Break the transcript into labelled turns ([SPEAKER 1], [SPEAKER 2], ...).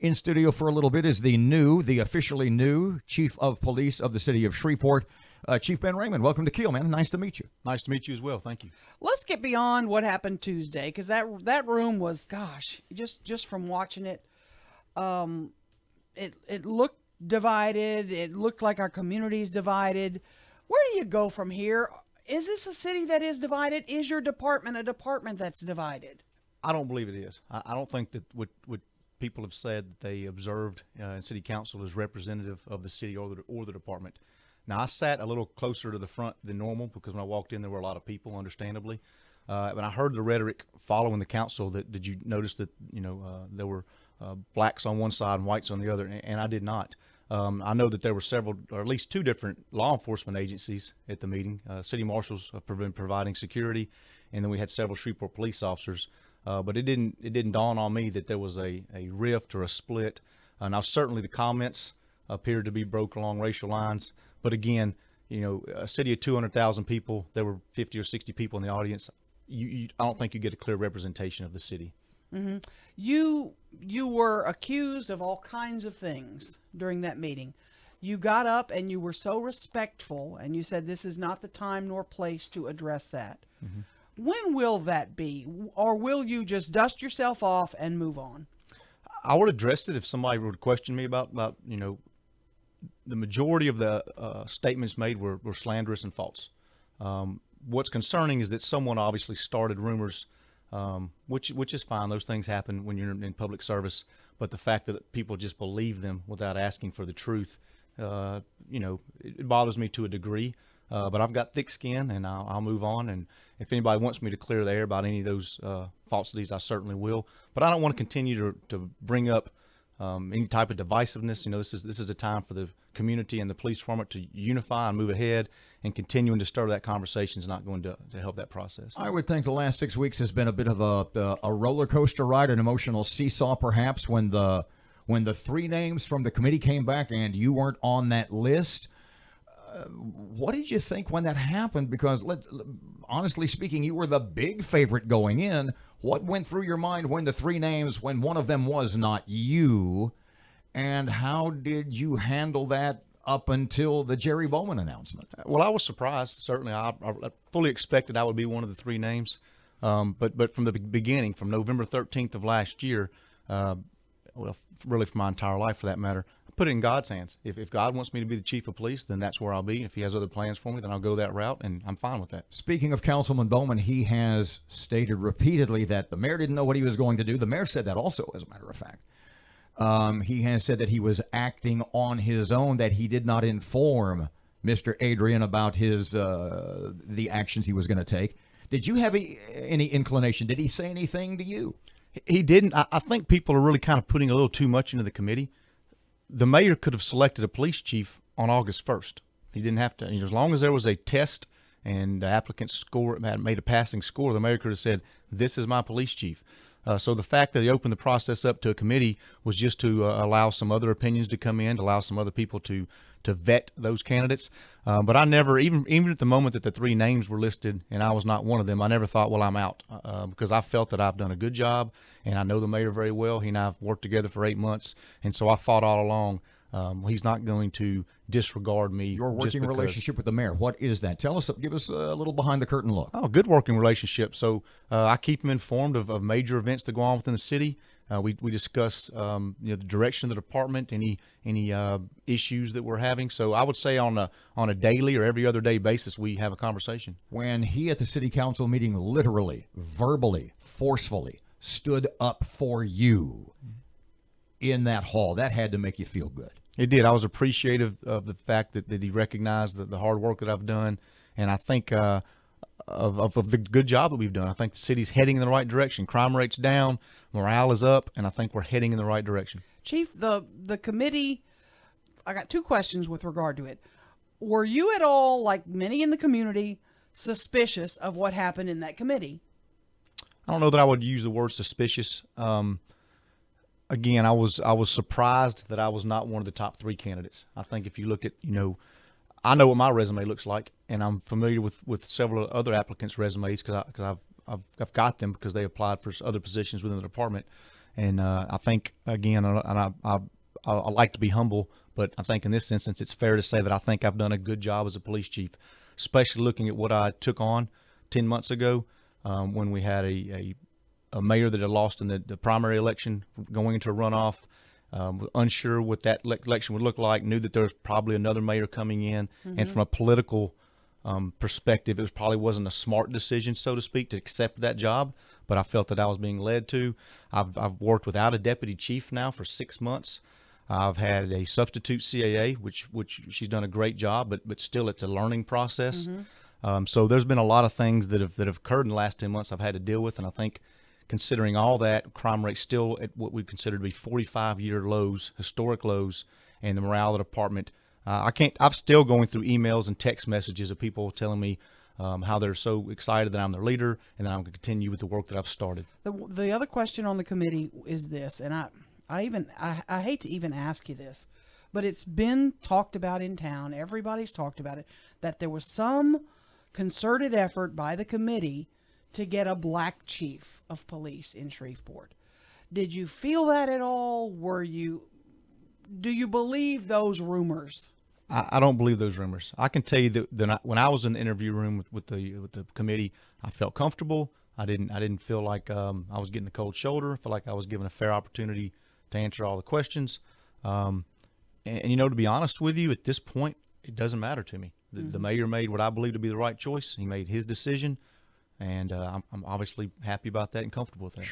[SPEAKER 1] In studio for a little bit is the officially new Chief of Police of the city of Shreveport, Chief Ben Raymond. Welcome to Kiel, man. Nice to meet you.
[SPEAKER 2] Nice to meet you as well. Thank you.
[SPEAKER 3] Let's get beyond what happened Tuesday, because that room was, gosh, just from watching it, it looked divided. It looked like our community's divided. Where do you go from here? Is this a city that is divided? Is your department a department that's divided?
[SPEAKER 2] I don't believe it is. I don't think that what people have said that they observed in city council is representative of the city or the department. Now, I sat a little closer to the front than normal because when I walked in, there were a lot of people, understandably. When I heard the rhetoric following the council, did you notice that there were blacks on one side and whites on the other? And I did not. I know that there were several, or at least two different law enforcement agencies at the meeting. City marshals have been providing security, and then we had several Shreveport police officers. But it didn't dawn on me that there was a rift or a split. Now, certainly the comments appeared to be broke along racial lines. But again, a city of 200,000 people, there were 50 or 60 people in the audience. I don't think you get a clear representation of the city.
[SPEAKER 3] Mm-hmm. You were accused of all kinds of things during that meeting. You got up and you were so respectful, and you said this is not the time nor place to address that. Mm-hmm. When will that be? Or will you just dust yourself off and move on?
[SPEAKER 2] I would address it if somebody would question me about the majority of the statements made were slanderous and false. What's concerning is that someone obviously started rumors, which is fine. Those things happen when you're in public service. But the fact that people just believe them without asking for the truth, it bothers me to a degree. But I've got thick skin, and I'll move on. And if anybody wants me to clear the air about any of those falsities, I certainly will. But I don't want to continue to bring up any type of divisiveness. This is a time for the community and the police department to unify and move ahead. And continuing to stir that conversation is not going to help that process.
[SPEAKER 1] I would think the last 6 weeks has been a bit of a roller coaster ride, an emotional seesaw, perhaps, when the three names from the committee came back and you weren't on that list. What did you think when that happened? Because honestly speaking, you were the big favorite going in. What went through your mind when the three names, when one of them was not you? And how did you handle that up until the Jerry Bowman announcement?
[SPEAKER 2] Well, I was surprised. Certainly, I fully expected I would be one of the three names. But from the beginning, from November 13th of last year, really for my entire life for that matter, put it in God's hands. If God wants me to be the chief of police, then that's where I'll be. If he has other plans for me, then I'll go that route, and I'm fine with that.
[SPEAKER 1] Speaking of Councilman Bowman, he has stated repeatedly that the mayor didn't know what he was going to do. The mayor said that also, as a matter of fact. He has said that he was acting on his own, that he did not inform Mr. Adrian about the actions he was going to take. Did you have any inclination? Did he say anything to you?
[SPEAKER 2] He didn't. I think people are really kind of putting a little too much into the committee. The mayor could have selected a police chief on August 1st. He didn't have to. As long as there was a test and the applicant had made a passing score, the mayor could have said, "This is my police chief." So the fact that he opened the process up to a committee was just to allow some other opinions to come in, to allow some other people to vet those candidates. But I never, even at the moment that the three names were listed and I was not one of them, I never thought, well, I'm out, because I felt that I've done a good job, and I know the mayor very well. He and I have worked together for 8 months, and so I thought all along he's not going to disregard me.
[SPEAKER 1] Your working relationship with the mayor, what is that? Give us a little behind the curtain look.
[SPEAKER 2] Oh, good working relationship. So I keep him informed of major events that go on within the city. We discuss the direction of the department, any issues that we're having. So I would say on a daily or every other day basis, we have a conversation.
[SPEAKER 1] When he at the city council meeting literally, verbally, forcefully stood up for you in that hall, that had to make you feel good.
[SPEAKER 2] It did. I was appreciative of the fact that he recognized the hard work that I've done, and I think of the good job that we've done. I think the city's heading in the right direction. Crime rate's down, morale is up, and I think we're heading in the right direction.
[SPEAKER 3] Chief, the committee, I got two questions with regard to it. Were you at all, like many in the community, suspicious of what happened in that committee?
[SPEAKER 2] I don't know that I would use the word suspicious. Again, I was surprised that I was not one of the top three candidates. I think if you look at, I know what my resume looks like, and I'm familiar with several other applicants' resumes because I've got them because they applied for other positions within the department. And I think, again, I like to be humble, but I think in this instance, it's fair to say that I think I've done a good job as a police chief, especially looking at what I took on 10 months ago when we had a mayor that had lost in the primary election going into a runoff. Unsure what that election would look like, knew that there was probably another mayor coming in. And from a political perspective, it probably wasn't a smart decision, so to speak, to accept that job, but I felt that I was being led to. I've worked without a deputy chief now for 6 months. I've had a substitute CAA, which she's done a great job, but still it's a learning process. So there's been a lot of things that have occurred in the last 10 months I've had to deal with, and I think considering all that, crime rate still at what we consider to be 45-year lows, historic lows, and the morale of the department. I'm still going through emails and text messages of people telling me how they're so excited that I'm their leader and that I'm going to continue with the work that I've started.
[SPEAKER 3] The other question on the committee is this, and I hate to even ask you this, but it's been talked about in town. Everybody's talked about it, that there was some concerted effort by the committee to get a black chief of police in Shreveport. Did you feel that at all? Do you believe those rumors?
[SPEAKER 2] I don't believe those rumors. I can tell you that when I was in the interview room with the committee, I felt comfortable. I didn't feel like I was getting the cold shoulder. I felt like I was given a fair opportunity to answer all the questions. And to be honest with you, at this point, it doesn't matter to me. The mayor made what I believe to be the right choice. He made his decision, and I'm obviously happy about that and comfortable with that.
[SPEAKER 1] Sure.